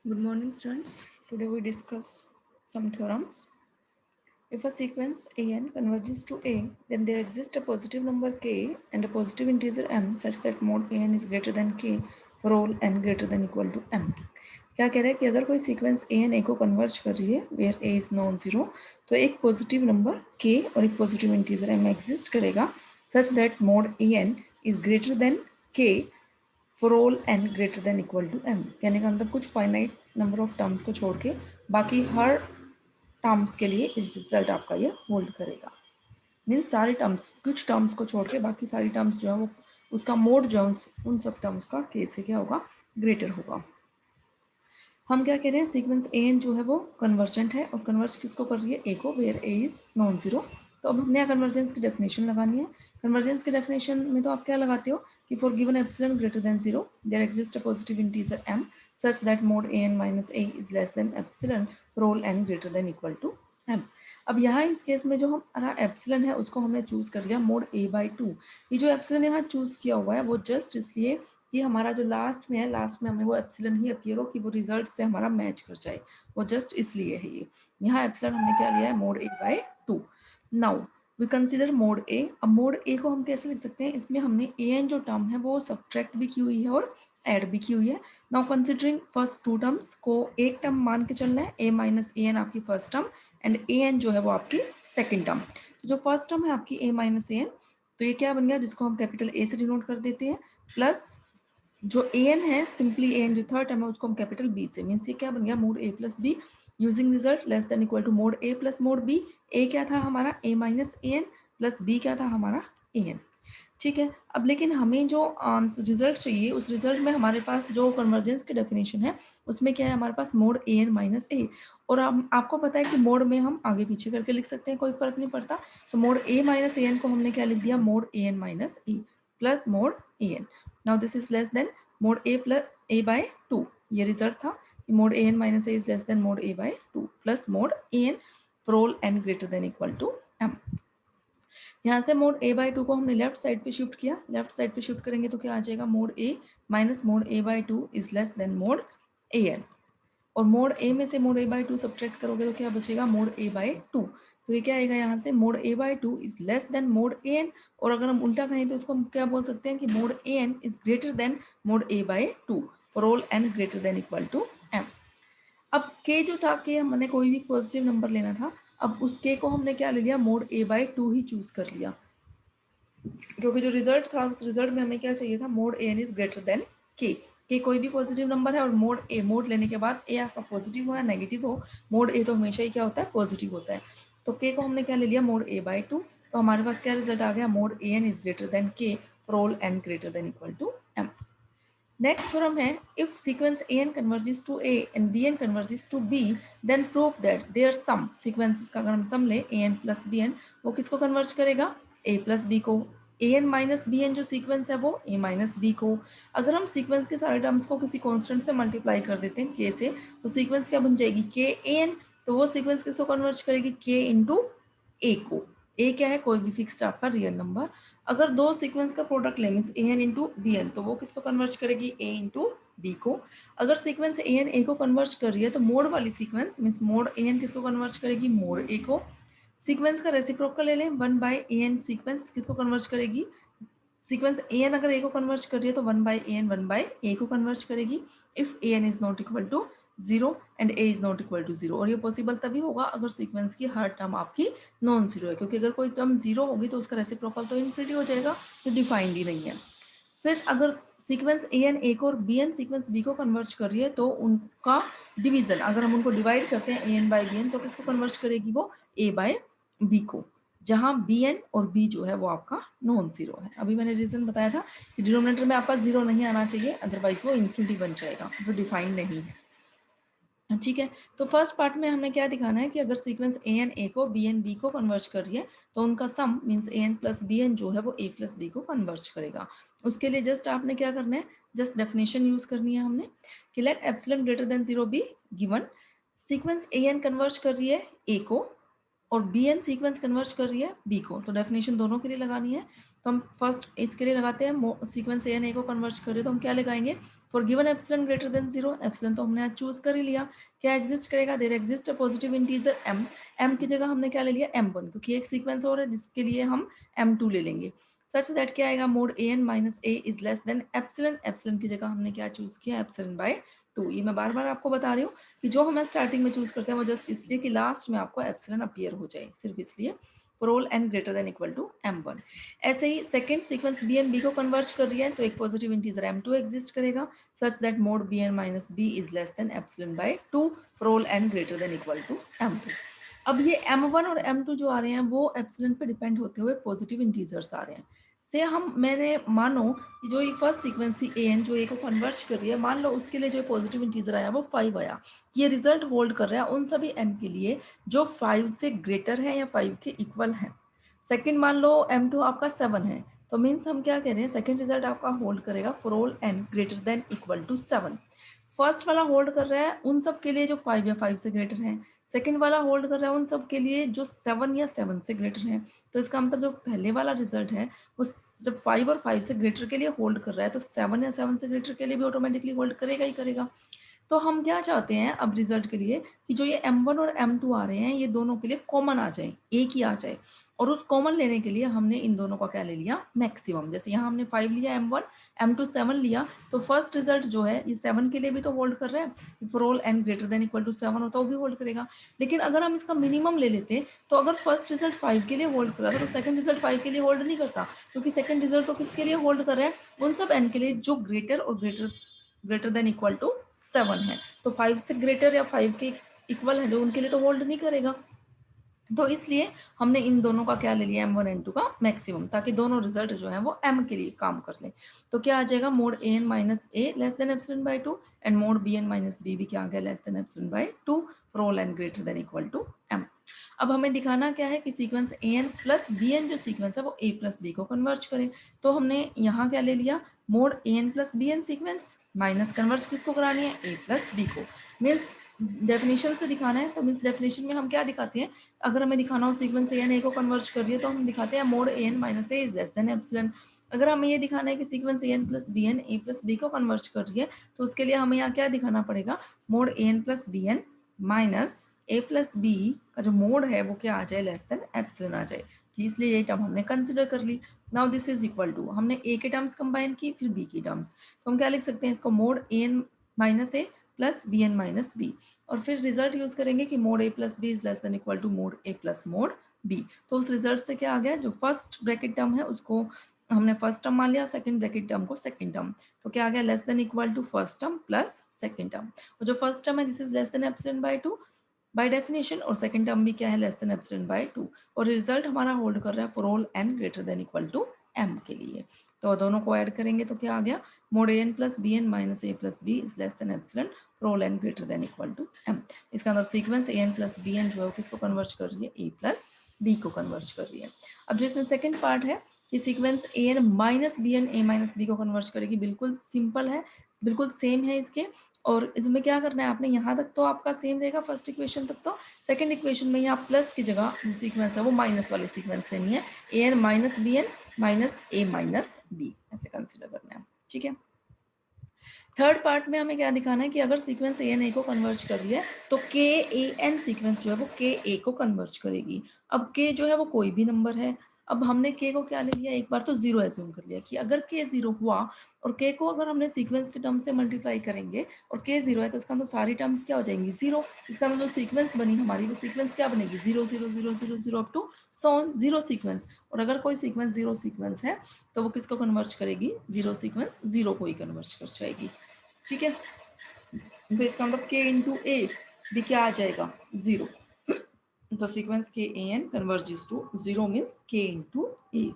Good morning, students. Today we discuss some theorems. If a sequence an converges to A, then there exists a positive number k and a positive integer m such that mod an is greater than k for all n greater than equal to m. क्या कह रहा है कि अगर कोई sequence a N A को converge कर रही है where a is non zero तो एक पॉजिटिव नंबर के और एक पॉजिटिव इंटीजर एम एग्जिस्ट करेगा such that mod a n is greater than k for all n greater than equal to m. कहने का मतलब कुछ फाइनाइट नंबर ऑफ टर्म्स को छोड़ के बाकी हर टर्म्स के लिए रिजल्ट आपका ये होल्ड करेगा। मीन्स सारी टर्म्स कुछ टर्म्स को छोड़ के बाकी सारी टर्म्स जो है वो उसका मोड जो उन सब टर्म्स का के से क्या होगा ग्रेटर होगा। हम क्या कह रहे हैं सीक्वेंस ए एन जो है वो कन्वर्जेंट है और कन्वर्ज किसको कर रही है ए को where a is non zero. तो अब हमने कन्वर्जेंस की डेफिनेशन लगानी है। कन्वर्जेंस की डेफिनेशन में तो आप क्या लगाते हो कि for given epsilon greater than zero there exist a positive integer m such that mod a n minus a is less than epsilon for all n greater than equal to m. अब यहाँ इस case में जो हमारा epsilon है उसको हमने choose कर लिया मोड ए बाई टू। ये जो एप्सिलॉन यहाँ चूज किया हुआ है वो जस्ट इसलिए कि हमारा जो लास्ट में है लास्ट में हमें वो एप्सिलॉन ही अपीयर हो कि वो रिजल्ट से हमारा मैच कर जाए, वो जस्ट इसलिए है ये। यहाँ एप्सिलॉन हमने क्या लिया है mod a by two. Now we consider mod a. अब मोड ए को हम कैसे लिख सकते हैं, इसमें हमने ए एन जो टर्म है वो सब्ट्रैक्ट भी की हुई है और ऐड भी की हुई है। Now considering first two terms को एक टर्म मान के चलना है, ए माइनस ए एन आपकी first term and a n जो है वो आपकी सेकेंड टर्म। तो जो फर्स्ट टर्म है आपकी ए माइनस ए एन तो ये क्या बन गया जिसको हम कैपिटल ए से डिनोट कर देते हैं प्लस जो ए एन है सिंपली ए एन जो थर्ड टर्म है उसको हम कैपिटल बी से मीन्स ये क्या बन गया mod a plus b using result less than equal to mod a plus mod b. A क्या था हमारा a minus a n plus b क्या था हमारा ए एन। ठीक है, अब लेकिन हमें जो रिजल्ट चाहिए उस रिजल्ट में हमारे पास जो कन्वर्जेंस की डेफिनेशन है उसमें क्या है हमारे पास mode a n minus a. और आपको पता है कि मोड में हम आगे पीछे करके लिख सकते हैं, कोई फर्क नहीं पड़ता। तो mod a minus a n को हमने क्या लिख दिया mod a n minus a plus mod a n. Now this is less than mod a plus a by two. ये रिजल्ट था कि mod a n minus a is less than mod a by two plus mod a n for all n greater than equal to m. यहाँ से mod a by two को हमने left side पे shift किया, left side पे shift करेंगे तो क्या आ जाएगा mod a minus mod a by two is less than mod a n. और मोड ए में से mod a by two subtract करोगे तो क्या बचेगा मोड ए बाई टू। तो ये क्या आएगा यहाँ से mod a by two is less than mod a n. और अगर हम उल्टा कहें तो इसको हम क्या बोल सकते हैं कि mod a n is greater than mod a by two for all n greater than equal to m. अब के जो था के हमने कोई भी पॉजिटिव नंबर लेना था, अब उस के को हमने क्या ले लिया mod a by to he choose कर लिया क्योंकि जो रिजल्ट था उस रिजल्ट में हमें क्या चाहिए था mod a n is greater than के कोई भी पॉजिटिव नंबर है और मोड लेने के बाद ए आपका पॉजिटिव हो या नेगेटिव हो मोड ए तो हमेशा ही क्या होता है पॉजिटिव होता है। तो के को हमने क्या ले लिया मोड ए बाई टू। तो हमारे पास क्या रिजल्ट आ गया mod a n is greater than k for all n greater than equal to m. Next theorem है if sequence a n converges to a and b n converges to b then prove that their sum sequences का अगर हम sum ले a n plus b n वो किसको converge करेगा a plus b को। A n minus b n जो sequence है वो ए माइनस बी को। अगर हम सीक्वेंस के सारे टर्म्स को किसी कांस्टेंट से मल्टीप्लाई कर देते हैं के से तो सीक्वेंस क्या बन जाएगी के ए एन। तो वो सीक्वेंस किसको कन्वर्ज करेगी के इंटू ए को। ए क्या है कोई भी फिक्स्ड आपका रियल नंबर। अगर दो सीक्वेंस का प्रोडक्ट ले मीन्स ए एन इंटू बी एन तो वो किसको कन्वर्ज करेगी ए इंटू बी को। अगर सीक्वेंस ए एन ए को कन्वर्ज कर रही है तो मोड वाली sequence means mod a n किसको कन्वर्ज करेगी मोड ए को। सीक्वेंस का रेसिप्रोकल ले लें one by a n sequence किसको कन्वर्ज करेगी सीक्वेंस ए एन अगर ए को कन्वर्ज कर रही है तो one by a n one by a को कन्वर्ज करेगी if a n is not equal to zero and a is not equal to zero. और ये पॉसिबल तभी होगा अगर सीक्वेंस की हर टर्म आपकी नॉन जीरो है क्योंकि अगर कोई टर्म जीरो होगी तो उसका रेसिप्रोकल तो इन्फिनिटी हो जाएगा जो डिफाइंड ही नहीं है। फिर अगर सीक्वेंस ए एन ए को और बी एन सीक्वेंस बी को कन्वर्ज कर रही है तो उनका डिवीजन अगर हम उनको डिवाइड करते हैं A N by B N तो किसको कन्वर्ज करेगी वो ए बाय बी को जहां बी एन और बी जो है वो आपका नॉन जीरो है। अभी मैंने रीजन बताया था कि डिनोमिनेटर में आपका जीरो नहीं आना चाहिए अदरवाइज वो इन्फिनिटी बन जाएगा जो डिफाइंड नहीं है। ठीक है, तो फर्स्ट पार्ट में हमें क्या दिखाना है कि अगर सीक्वेंस ए एन ए को बी एन बी को कन्वर्ज कर रही है तो उनका सम मीन्स ए एन प्लस बी एन जो है वो ए प्लस बी को कन्वर्ज करेगा। उसके लिए जस्ट आपने क्या करना है जस्ट डेफिनेशन यूज करनी है हमने कि let epsilon greater than zero be given sequence a n converge कर रही है ए को और बी एन सीक्वेंस कन्वर्ज कर रही है बी को, तो डेफिनेशन दोनों के लिए लगानी है। तो हम फर्स्ट इसके लिए लगाते हैं, सीक्वेंस ए एन ए को कन्वर्ज कर रही है, तो हम क्या लगाएंगे, for given epsilon greater than 0, epsilon तो हमने आज चूज कर ही लिया, क्या एग्जिस्ट करेगा, there exist a positive integer m, m की जगह हमने क्या ले लिया m1, क्योंकि एक सीक्वेंस और है जिसके लिए हम m2 ले लेंगे, सच दैट क्या आएगा, mod a n minus a is less than epsilon, epsilon की जगह हमने क्या चूज किया, एप्सिलॉन बाय 2। ये मैं बार बार आपको बता रही हूँ कि जो हमें स्टार्टिंग में चूज करते हैं वो जस्ट इसलिए कि लास्ट में आपको एप्सिलॉन अपीयर हो जाए, सिर्फ इसलिए, for all n greater than equal to m1। ऐसे ही second sequence b n b को कन्वर्ज कर रही है, तो एक पॉजिटिव इंटीजर m2 एग्जिस्ट करेगा, such that mod b n minus b is less than epsilon by 2 for all n greater than equal to m2। अब ये m1 और m2 जो आ रहे हैं वो एप्सिलॉन पे डिपेंड होते हुए पॉजिटिव इंटीजर्स आ रहे हैं। से हम मैंने मानो कि जो ये फर्स्ट सीक्वेंस थी ए एन जो ए को कन्वर्ज कर रही है, मान लो उसके लिए जो पॉजिटिव इंटीजर आया वो 5 आया, ये रिजल्ट होल्ड कर रहा है उन सभी n के लिए जो 5 से ग्रेटर है या 5 के इक्वल है। सेकंड मान लो m2 आपका 7 है, तो मीन्स हम क्या कह रहे हैं, सेकंड रिजल्ट आपका होल्ड करेगा for all n greater than equal to 7। First वाला होल्ड कर रहा है उन सब के लिए जो 5 या 5 से ग्रेटर है, सेकंड वाला होल्ड कर रहा है उन सब के लिए जो 7 या 7 से ग्रेटर है। तो इसका मतलब जो पहले वाला रिजल्ट है वो जब 5 और 5 से ग्रेटर के लिए होल्ड कर रहा है, तो 7 या 7 से ग्रेटर के लिए भी ऑटोमेटिकली होल्ड करेगा ही करेगा। तो हम क्या चाहते हैं अब रिजल्ट के लिए कि जो ये m1 और m2 आ रहे हैं ये दोनों के लिए कॉमन आ जाए, एक ही आ जाए, और उस कॉमन लेने के लिए हमने इन दोनों का क्या ले लिया, मैक्सिमम। जैसे यहाँ हमने 5 लिया m1, m2 7 लिया, तो फर्स्ट रिजल्ट जो है ये 7 के लिए भी तो होल्ड कर रहा है, for all n greater than equal to 7 होता है वो भी होल्ड करेगा। लेकिन अगर हम इसका मिनिमम ले लेते तो अगर फर्स्ट रिजल्ट 5 के लिए होल्ड कर रहा था तो सेकंड रिजल्ट 5 के लिए होल्ड नहीं करता, क्योंकि सेकंड रिजल्ट तो किसके लिए होल्ड कर रहा है, उन सब n के लिए जो ग्रेटर और ग्रेटर देन इक्वल टू 7 है। तो 5 से ग्रेटर या 5 के इक्वल है जो उनके लिए तो होल्ड नहीं करेगा। तो इसलिए हमने इन दोनों का क्या ले लिया, m1 m2 का मैक्सिमम, ताकि दोनों रिजल्ट जो है वो m के लिए काम कर ले। तो क्या आ जाएगा, mod a n minus a less than epsilon by 2 and mod b n minus b भी क्या आ गया, less than epsilon by 2 for all n greater than equal to m। अब हमें दिखाना क्या है कि sequence a n plus b n जो सीक्वेंस है वो ए प्लस बी को कन्वर्ज करे। तो हमने यहाँ क्या ले लिया, mod a n plus b N sequence minus converge किसको करानी है, ए प्लस बी को। मीन्स डेफिनेशन से दिखाना है, तो मीन्स डेफिनेशन में हम क्या दिखाते हैं, अगर हमें दिखाना हो सीक्वेंस ए एन ए को कन्वर्ज कर रही है तो हम दिखाते हैं mod a n minus a is less than epsilon. अगर हमें ये दिखाना है कि sequence a n plus b n a plus b को कन्वर्ज कर रही है, तो उसके लिए हमें यहाँ क्या दिखाना पड़ेगा, mod a n plus b n minus a plus b का जो मोड है वो क्या आ जाए, लेस देन एप्सिलॉन आ जाए। इसलिए ये टर्म हमने कंसिडर कर ली। Now this is equal to, हमने ए के टर्म्स कंबाइन की फिर बी की टर्म्स, तो हम क्या लिख सकते हैं इसको, mod a n minus a plus b n minus b, और फिर रिजल्ट यूज करेंगे कि mod a plus b is less than equal to mod a plus mod b. तो उस रिजल्ट से क्या आ गया, जो फर्स्ट ब्रैकेट टर्म है उसको हमने फर्स्ट टर्म मान लिया और सेकंड ब्रैकेट टर्म को सेकंड टर्म, तो क्या आ गया, less than equal to first term plus second term. और जो फर्स्ट टर्म है this is less than epsilon by 2 by definition, और सेकंड टर्म भी क्या है, लेस देन एप्सिलॉन बाय 2, और रिजल्ट हमारा होल्ड कर रहा है for all n greater than equal to m के लिए। तो दोनों को ऐड करेंगे तो क्या आ गया, mod a n plus b n minus a plus b is less than epsilon for all n greater than equal to m। इसका मतलब sequence a n plus b n जो है किसको कन्वर्ज कर रही है, ए प्लस बी को converge कर रही है। अब जो इसमें सेकंड पार्ट है कि sequence a n minus b n a minus b को कन्वर्ज करेगी, बिल्कुल सिंपल है, बिल्कुल सेम है इसके। और इसमें क्या करना है आपने, यहाँ तक तो आपका सेम रहेगा फर्स्ट इक्वेशन तक, तो सेकंड इक्वेशन में यहाँ प्लस की जगह जो सीक्वेंस है वो माइनस वाली सीक्वेंस लेनी है, a n minus b n minus a minus b, ऐसे कंसिडर करना है, ठीक है। थर्ड पार्ट में हमें क्या दिखाना है कि अगर सीक्वेंस ए एन ए को कन्वर्ज कर रही है तो के ए एन सीक्वेंस जो है वो के ए को कन्वर्ज करेगी। अब के जो है वो कोई भी नंबर है, अब हमने के को क्या ले लिया, एक बार तो जीरो एज्यूम कर लिया कि अगर के जीरो हुआ और के को अगर हमने सीक्वेंस के टर्म से मल्टीप्लाई करेंगे और के जीरो है तो इसका मतलब सारी टर्म्स क्या हो जाएंगी, जीरो। इसका मतलब जो सीक्वेंस बनी हमारी वो सीक्वेंस क्या बनेगी, zero zero zero zero zero up to so on zero sequence. और अगर कोई सीक्वेंस जीरो सीक्वेंस है तो वो किसको कन्वर्ज करेगी, जीरो सीक्वेंस जीरो को ही कन्वर्ज कर जाएगी, ठीक है। तो इसका मतलब के इंटू ए भी क्या आ जाएगा, जीरो। तो सीक्वेंस के a n converges to zero means k into a.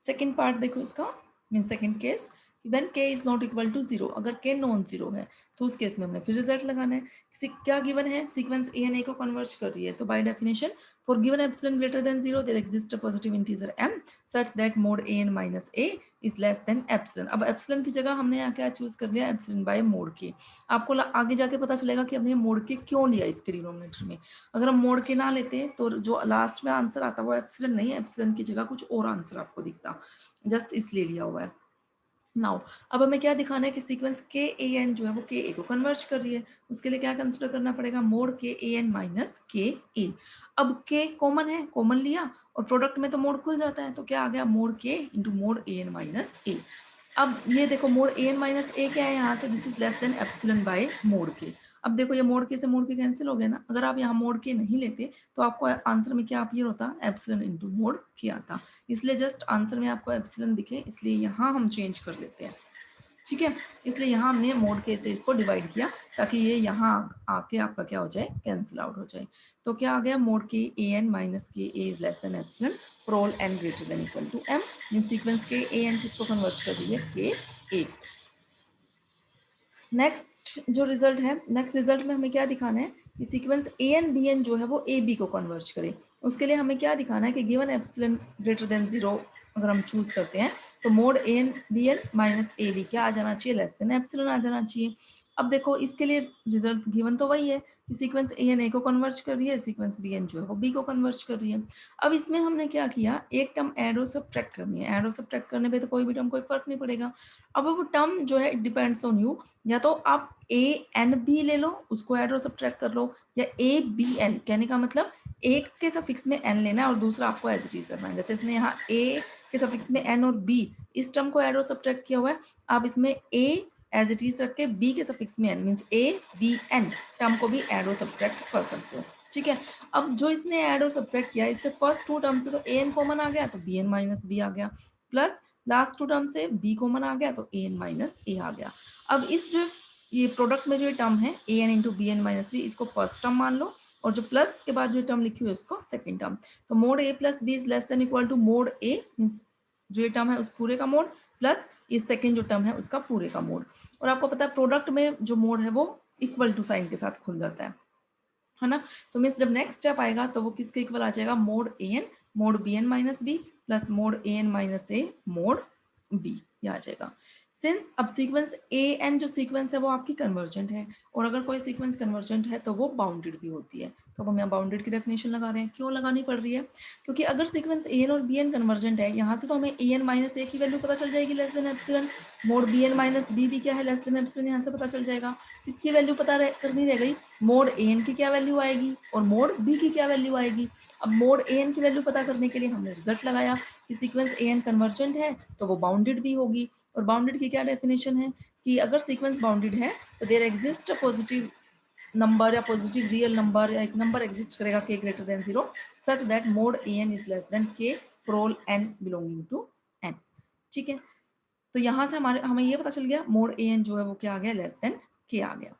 Second part देखो इसका, मीन सेकेंड केस, कि when k is not equal to 0, अगर k नॉन जीरो है तो उस केस में हमने फिर रिजल्ट लगाना है। क्या गिवन है, सीक्वेंस a एन a को कन्वर्ज कर रही है, तो by definition for given epsilon greater than 0 there exist a positive integer m such that mod an minus a is less than epsilon. अब एप्सिलॉन की जगह हमने यहाँ क्या चूज कर लिया, एप्सिलॉन बाय मोड k। आपको आगे जाके पता चलेगा कि हमने मोड k क्यों लिया इसके डिनोमिनेटर में। अगर हम मोड k ना लेते तो जो लास्ट में आंसर आता वो एप्सिलॉन नहीं है, एप्सिलॉन की जगह कुछ और आंसर आपको दिखता, जस्ट इसलिए लिया हुआ है। नाउ अब हमें क्या दिखाना है कि सीक्वेंस के ए एन जो है वो के ए को कन्वर्ज कर रही है, उसके लिए क्या कंसिडर करना पड़ेगा, मोड के ए एन माइनस के ए। अब के कॉमन है, कॉमन लिया और प्रोडक्ट में तो मोड खुल जाता है, तो क्या आ गया, मोड के into mode a n minus ए। अब ये देखो मोड ए एन माइनस ए क्या है यहाँ से, this is less than epsilon bye mode के। अब देखो ये मोड के से मोड के कैंसिल हो गया ना, अगर आप यहाँ मोड के नहीं लेते तो आपको आंसर में क्या अपीयर होता, एप्सिलॉन इंटू मोड के आता। इसलिए जस्ट आंसर में आपको एप्सिलॉन दिखे इसलिए यहाँ हम चेंज कर लेते हैं, ठीक है। इसलिए यहाँ हमने मोड के से इसको डिवाइड किया ताकि ये यहाँ आके आपका क्या हो जाए, कैंसिल आउट हो जाए। तो क्या आ गया, मोड के ए एन माइनस के a is less than epsilon for all n greater than equal to m. Mean sequence के ए एन किसको कन्वर्ट कर रही है, के ए। नेक्स्ट जो रिजल्ट है, नेक्स्ट रिजल्ट में हमें क्या दिखाना है कि sequence a n b n जो है वो ए बी को कन्वर्ज करे। उसके लिए हमें क्या दिखाना है कि गिवन एप्सिलॉन ग्रेटर देन 0 अगर हम चूज करते हैं तो mod a n b n minus a b क्या आ जाना चाहिए, लेस देन एप्सिलॉन आ जाना चाहिए। अब देखो इसके लिए रिजल्ट गिवन तो वही है कि सीक्वेंस ए एन ए को कन्वर्ज कर रही है, सीक्वेंस बी एन जो है वो बी को कन्वर्ज कर रही है। अब इसमें हमने क्या किया, एक टर्म एड और सब्ट्रैक्ट करनी है, एड और सब्ट्रैक्ट करने पे तो कोई भी टर्म कोई फर्क नहीं पड़ेगा। अब वो टर्म जो है इट डिपेंड्स ऑन यू, या तो आप ए एन बी ले लो उसको ऐड और सब्ट्रैक्ट कर लो, या ए बी एन, कहने का मतलब एक के सफिक्स में एन लेना है और दूसरा आपको एज इट इज करना है। जैसे इसने यहाँ ए के सफिक्स में एन और बी इस टर्म को ऐड और सब्ट्रैक्ट किया हुआ है, आप इसमें ए एज इट इज रख के बी के सफिक्स में n means a b n term को भी ऐड और सब्ट्रैक्ट कर सकते हो, ठीक है। अब जो इसने ऐड और सब्ट्रैक्ट किया इससे फर्स्ट टू टर्म से तो ए एन कॉमन आ गया तो बी एन माइनस बी आ गया, प्लस लास्ट टू टर्म से बी कॉमन आ गया तो ए एन माइनस ए आ गया। अब इस जो ये प्रोडक्ट में जो टर्म है a n into b n minus b, इसको फर्स्ट टर्म मान लो और जो प्लस के बाद जो टर्म लिखी हुई है उसको सेकंड टर्म। तो mod a plus b is less than equal to mod a means जो ये टर्म है उस पूरे का मोड प्लस इस सेकंड जो टर्म है उसका पूरे का मोड। और आपको पता है प्रोडक्ट में जो मोड है वो इक्वल टू साइन के साथ खुल जाता है ना। तो मीन्स जब नेक्स्ट स्टेप आएगा तो वो किसके इक्वल आ जाएगा, mod a n mod b n minus b plus mod a n minus a mod b, ये आ जाएगा। सिंस अब सीक्वेंस ए एन जो सीक्वेंस है वो आपकी कन्वर्जेंट है, और अगर कोई सीक्वेंस कन्वर्जेंट है तो वो बाउंडेड भी होती है। तो हम यहाँ बाउंडेड की डेफिनेशन लगा रहे हैं, क्यों लगानी पड़ रही है, क्योंकि अगर सीक्वेंस ए एन और बी एन कन्वर्जेंट है यहाँ से तो हमें ए एन माइनस ए की वैल्यू पता चल जाएगी less than epsilon, mod b n minus b भी क्या है, लेस देन एप्सिलॉन यहाँ से पता चल जाएगा। इसकी वैल्यू पता करनी रह गई, मोड ए एन की क्या वैल्यू आएगी और मोड बी की क्या वैल्यू आएगी। अब मोड ए एन की वैल्यू पता करने के लिए हमने रिजल्ट लगाया कि सीक्वेंस ए एन कन्वर्जेंट है तो वो बाउंडेड भी होगी, और बाउंडेड की क्या डेफिनेशन है कि अगर सीक्वेंस बाउंडेड है तो देयर एग्जिस्ट पॉजिटिव नंबर या पॉजिटिव रियल नंबर या एक नंबर एग्जिस्ट करेगा k greater than 0 such that mod a n is less than k for all n belonging to n, ठीक है। तो यहाँ से हमें ये पता चल गया मोड ए एन जो है वो क्या आ गया, लेस देन k आ गया।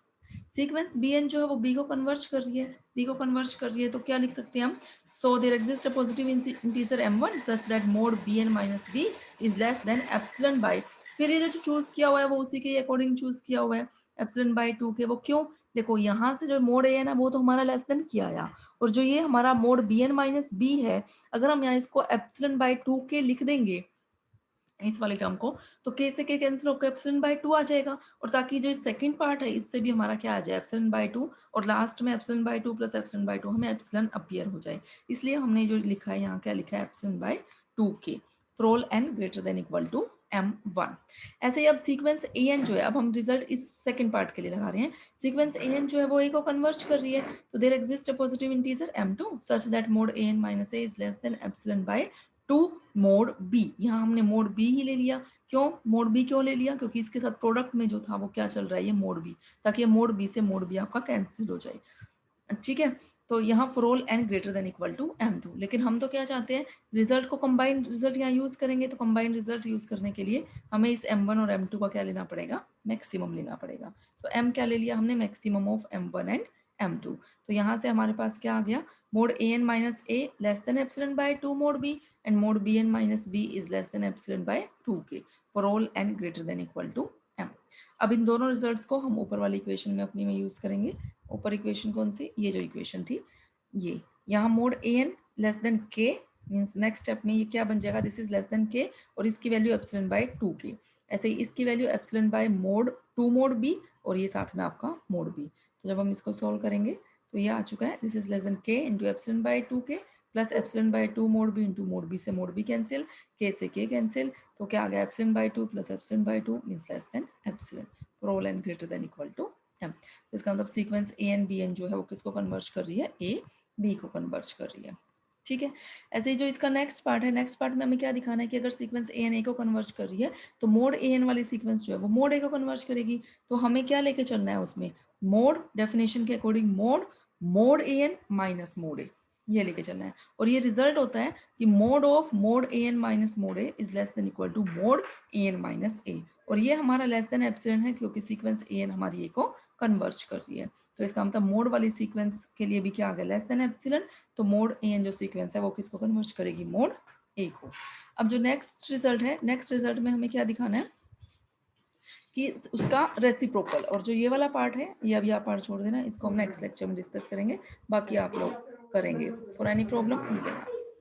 सीक्वेंस बी एन जो है वो बी को कन्वर्ज कर रही है, बी को कन्वर्ज कर रही है तो क्या लिख सकते हैं हम, so there exist a positive integer m1 such that mod b n minus b is less than epsilon by, फिर ये जो चूज किया हुआ है वो उसी के अकॉर्डिंग चूज किया हुआ है एप्सिलॉन बाय 2 के। वो क्यों, देखो यहाँ से जो मोड ए है ना वो तो हमारा लेस देन किया आया, और जो ये हमारा mod b n minus b है अगर हम यहाँ इसको एप्सिलॉन बाय 2 के लिख देंगे इस वाले टर्म को, तो k से k कैंसिल होकर एप्सिलॉन बाय 2 आ जाएगा, और ताकि जो सेकंड पार्ट है इससे भी हमारा क्या आ जाए, एप्सिलॉन बाय 2, और लास्ट में epsilon by 2 plus epsilon by 2 हमें एप्सिलॉन अपीयर हो जाए, इसलिए हमने जो लिखा है यहाँ क्या लिखा है, epsilon by 2k for all n greater than equal to m1। ऐसे ही अब सीक्वेंस ए एन जो है, अब हम रिजल्ट इस सेकंड पार्ट के लिए लगा रहे हैं, सीक्वेंस ए एन जो है वो ए को कन्वर्ज कर रही है तो there exist a positive integer m2 such that mod a n minus a is less than epsilon by 2 mod b. यहाँ हमने मोड बी ही ले लिया, क्यों मोड बी क्यों ले लिया, क्योंकि इसके साथ प्रोडक्ट में जो था वो क्या चल रहा है, ये मोड बी, ताकि ये मोड बी से मोड बी आपका कैंसिल हो जाए, ठीक है। तो यहाँ for all n greater than equal to m2, लेकिन हम तो क्या चाहते हैं, रिजल्ट को कंबाइंड रिजल्ट यहाँ यूज करेंगे, तो कंबाइंड रिजल्ट यूज करने के लिए हमें इस m1 और m2 का क्या लेना पड़ेगा, मैक्सिमम लेना पड़ेगा। तो m क्या ले लिया हमने, maximum of m1 and m2। तो यहाँ से हमारे पास क्या आ गया, mod a n minus a less than epsilon by 2 mod b and mod b n minus b is less than epsilon by 2k for all n greater than equal to m। अब इन दोनों results को हम ऊपर वाली equation में अपनी में use करेंगे। ऊपर इक्वेशन कौन सी, ये जो इक्वेशन थी ये, यहाँ mode an less than k means next step में ये क्या बन जाएगा, this is less than k और इसकी वैल्यू एप्सिलॉन बाय 2k। ऐसे ही इसकी value epsilon bye mode 2 mod b और ये साथ में आपका मोड b। तो जब हम इसको सॉल्व करेंगे तो ये आ चुका है, this is less than k into epsilon by 2k plus epsilon by 2 mod b into mod b से मोड b कैंसिल, k से k कैंसिल, तो क्या आ गया epsilon by 2 plus epsilon by 2 means less than epsilon for all n greater than equal to m। इसका मतलब sequence a and b n जो है वो किसको कन्वर्ज कर रही है, a b को कन्वर्ज कर रही है। ठीक है, ऐसे ही जो इसका नेक्स्ट पार्ट है, नेक्स्ट पार्ट में हमें क्या दिखाना है कि अगर सीक्वेंस ए एन ए को कन्वर्ज कर रही है तो मोड ए एन वाली सीक्वेंस जो है वो मोड ए को कन्वर्ज करेगी। तो हमें क्या लेके चलना है उसमें, मोड डेफिनेशन के according mode mode a n minus mod ए, ये लेके चलना है। और ये रिजल्ट होता है कि mod of mod a n minus mod a is less than equal to mod a n minus a, और ये हमारा लेस देन एप्सिलॉन है क्योंकि सीक्वेंस ए एन हमारी ए को कन्वर्ज कर रही है। तो इसका मतलब मोड वाली सीक्वेंस के लिए भी क्या आ गया, लेस देन एप्सिलॉन। तो मोड ए एन जो सीक्वेंस है वो किसको कन्वर्ज करेगी, मोड ए को। अब जो नेक्स्ट रिजल्ट है, नेक्स्ट रिजल्ट में हमें क्या दिखाना है कि उसका रेसिप्रोकल, और जो ये वाला पार्ट है ये अभी आप पार्ट छोड़ देना, इसको हम नेक्स्ट लेक्चर में डिस्कस करेंगे, बाकी आप लोग करेंगे। For any problem you can ask.